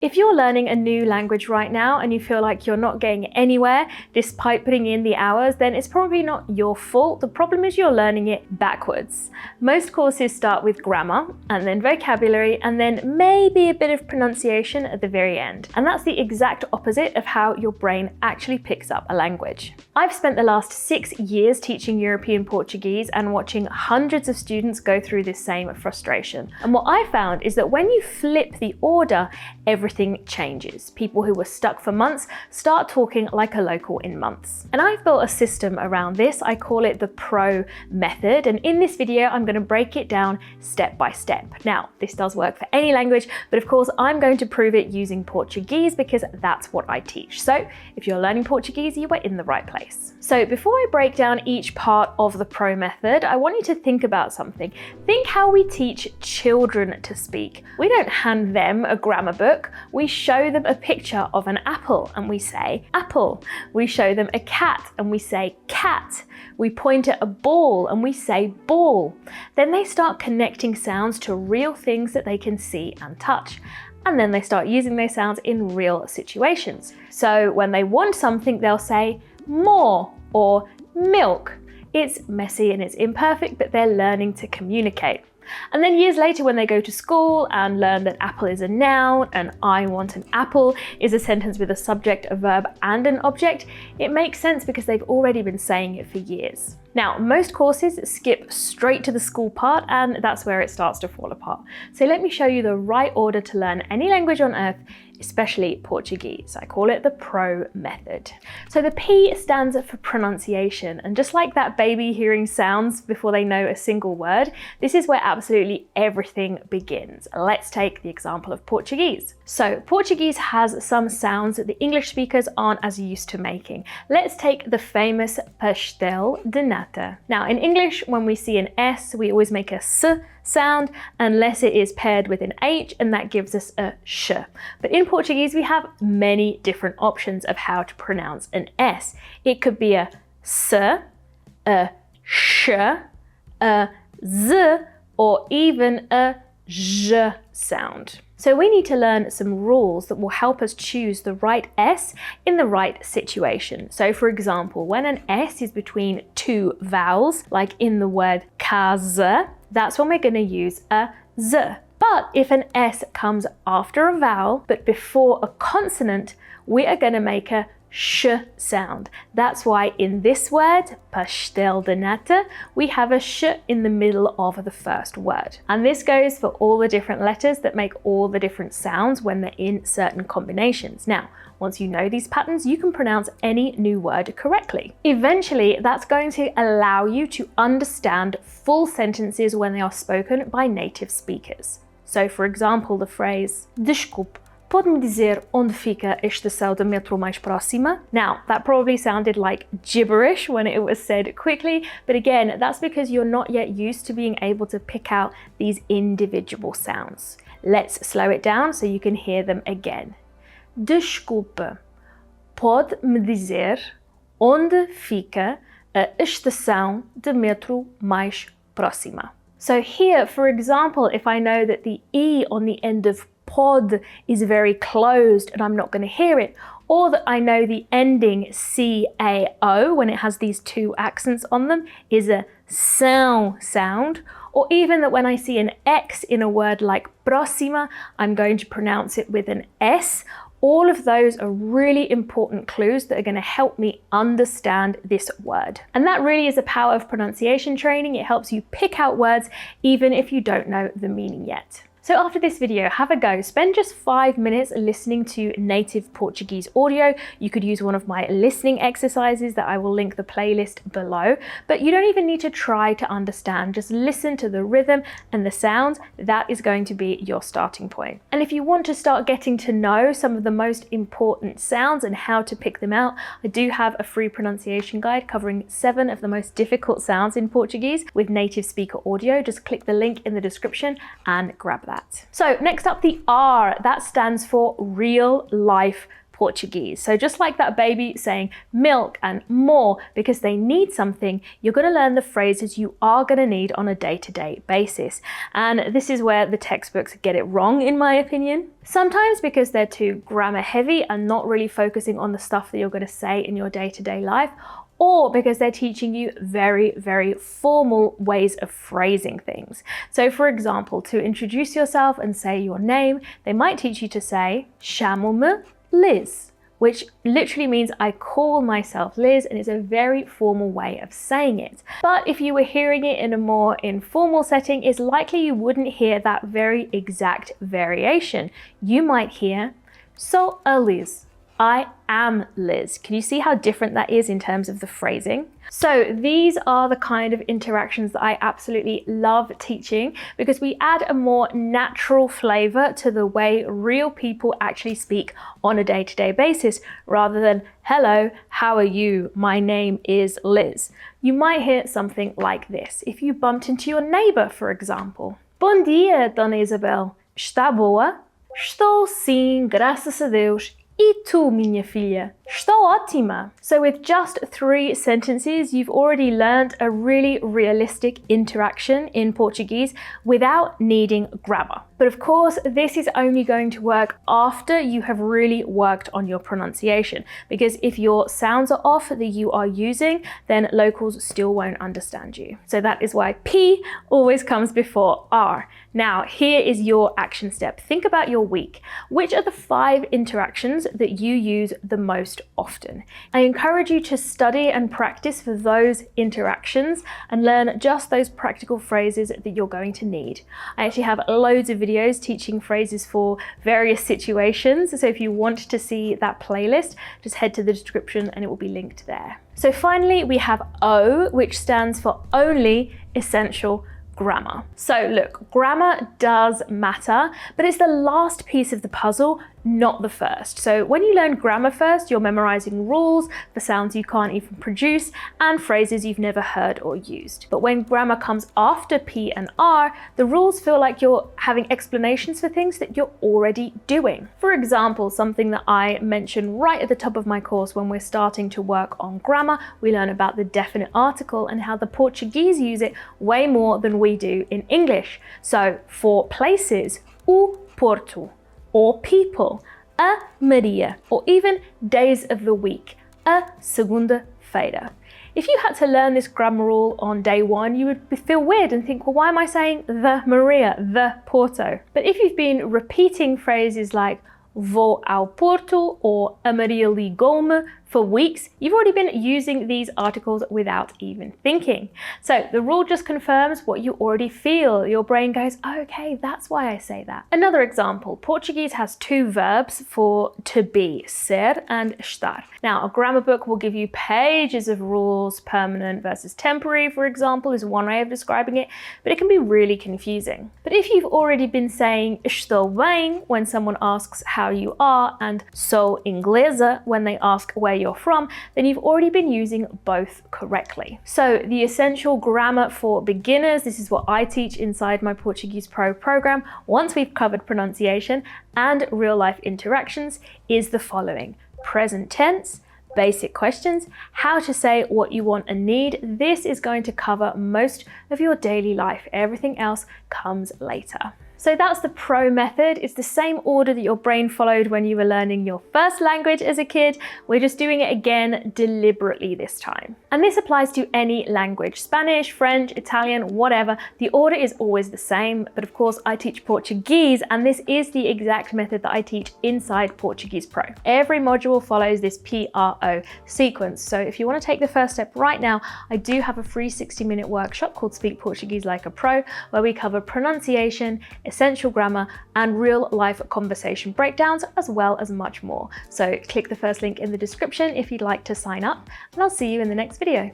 If you're learning a new language right now and you feel like you're not getting anywhere despite putting in the hours, then it's probably not your fault. The problem is you're learning it backwards. Most courses start with grammar and then vocabulary and then maybe a bit of pronunciation at the very end. And that's the exact opposite of how your brain actually picks up a language. I've spent the last 6 years teaching European Portuguese and watching hundreds of students go through this same frustration. And what I found is that when you flip the order, everything changes. People who were stuck for months start talking like a local in months. And I've built a system around this. I call it the P.R.O method. And in this video, I'm going to break it down step by step. Now, this does work for any language, but of course, I'm going to prove it using Portuguese because that's what I teach. So if you're learning Portuguese, you are in the right place. So before I break down each part of the P.R.O method, I want you to think about something. Think how we teach children to speak. We don't hand them a grammar book. We show them a picture of an apple and we say apple. We show them a cat and we say cat. We point at a ball and we say ball. Then they start connecting sounds to real things that they can see and touch. And then they start using those sounds in real situations. So when they want something, they'll say more or milk. It's messy and it's imperfect, but they're learning to communicate. And then years later, when they go to school and learn that apple is a noun and I want an apple is a sentence with a subject, a verb, and an object, it makes sense because they've already been saying it for years. Now, most courses skip straight to the school part, and that's where it starts to fall apart. So let me show you the right order to learn any language on earth, especially Portuguese. I call it the P.R.O method. So the P stands for pronunciation, and just like that baby hearing sounds before they know a single word, this is where absolutely everything begins. Let's take the example of Portuguese. So Portuguese has some sounds that the English speakers aren't as used to making. Let's take the famous pastel de nata. Now in English, when we see an S, we always make a S sound unless it is paired with an H, and that gives us a sh. But in Portuguese, we have many different options of how to pronounce an S. It could be a S, a sh, a z, or even a j sound. So we need to learn some rules that will help us choose the right S in the right situation. So for example, when an S is between two vowels, like in the word casa, that's when we're going to use a z. But if an S comes after a vowel, but before a consonant, we are going to make a sh sound. That's why in this word, pastel de nata, we have a sh in the middle of the first word. And this goes for all the different letters that make all the different sounds when they're in certain combinations. Now, once you know these patterns, you can pronounce any new word correctly. Eventually, that's going to allow you to understand full sentences when they are spoken by native speakers. So for example, the phrase, desculpe, pode-me dizer onde fica a estação de metro mais próxima? Now, that probably sounded like gibberish when it was said quickly, but again, that's because you're not yet used to being able to pick out these individual sounds. Let's slow it down so you can hear them again. Desculpe, pode-me dizer onde fica a estação de metro mais próxima? So here, for example, if I know that the E on the end of pod is very closed and I'm not going to hear it, or that I know the ending CAO, when it has these two accents on them, is a sound, or even that when I see an X in a word like próxima, I'm going to pronounce it with an S. All of those are really important clues that are going to help me understand this word. And that really is the power of pronunciation training. It helps you pick out words even if you don't know the meaning yet. So after this video, have a go. Spend just 5 minutes listening to native Portuguese audio. You could use one of my listening exercises that I will link the playlist below, but you don't even need to try to understand. Just listen to the rhythm and the sounds. That is going to be your starting point. And if you want to start getting to know some of the most important sounds and how to pick them out, I do have a free pronunciation guide covering 7 of the most difficult sounds in Portuguese with native speaker audio. Just click the link in the description and grab that. So next up, the R. That stands for real life Portuguese. So just like that baby saying milk and more because they need something, you're going to learn the phrases you are going to need on a day-to-day basis. And this is where the textbooks get it wrong, in my opinion. Sometimes because they're too grammar heavy and not really focusing on the stuff that you're going to say in your day-to-day life, or because they're teaching you very, very formal ways of phrasing things. So for example, to introduce yourself and say your name, they might teach you to say, chamo-me Liz, which literally means I call myself Liz, and it's a very formal way of saying it. But if you were hearing it in a more informal setting, it's likely you wouldn't hear that very exact variation. You might hear, sou a Liz. I am Liz. Can you see how different that is in terms of the phrasing? So these are the kind of interactions that I absolutely love teaching because we add a more natural flavor to the way real people actually speak on a day-to-day basis, rather than, hello, how are you? My name is Liz. You might hear something like this if you bumped into your neighbor, for example. Bom dia, Dona Isabel. Está boa? Estou sim, graças a Deus. E tu, minha filha? Estou ótima. So with just 3 sentences, you've already learned a really realistic interaction in Portuguese without needing grammar. But of course, this is only going to work after you have really worked on your pronunciation, because if your sounds are off that you are using, then locals still won't understand you. So that is why P always comes before R. Now, here is your action step. Think about your week. Which are the 5 interactions that you use the most often? I encourage you to study and practice for those interactions and learn just those practical phrases that you're going to need. I actually have loads of videos teaching phrases for various situations. So if you want to see that playlist, just head to the description and it will be linked there. So finally, we have O, which stands for only essential grammar. So look, grammar does matter, but it's the last piece of the puzzle, not the first. So when you learn grammar first, you're memorizing rules for sounds you can't even produce and phrases you've never heard or used. But when grammar comes after P and R, the rules feel like you're having explanations for things that you're already doing. For example, something that I mention right at the top of my course when we're starting to work on grammar, we learn about the definite article and how the Portuguese use it way more than we do in English. So for places, o Porto, or people, a Maria, or even days of the week, a segunda-feira. If you had to learn this grammar rule on day 1, you would feel weird and think, well, why am I saying the Maria, the Porto? But if you've been repeating phrases like vou ao Porto or a Maria ligou-me for weeks, you've already been using these articles without even thinking. So the rule just confirms what you already feel. Your brain goes, okay, that's why I say that. Another example, Portuguese has 2 verbs for to be, ser and estar. Now, a grammar book will give you pages of rules. Permanent versus temporary, for example, is one way of describing it, but it can be really confusing. But if you've already been saying estou bem when someone asks how you are, and sou inglesa when they ask where you're from, then you've already been using both correctly. So the essential grammar for beginners, this is what I teach inside my Portuguese Pro program, once we've covered pronunciation and real life interactions, is the following: present tense, basic questions, how to say what you want and need. This is going to cover most of your daily life. Everything else comes later. So that's the Pro method. It's the same order that your brain followed when you were learning your first language as a kid. We're just doing it again deliberately this time. And this applies to any language, Spanish, French, Italian, whatever. The order is always the same, but of course I teach Portuguese, and this is the exact method that I teach inside Portuguese Pro. Every module follows this P.R.O sequence. So if you want to take the first step right now, I do have a free 60-minute workshop called Speak Portuguese Like a Pro, where we cover pronunciation, essential grammar, and real life conversation breakdowns, as well as much more. So click the first link in the description if you'd like to sign up, and I'll see you in the next video.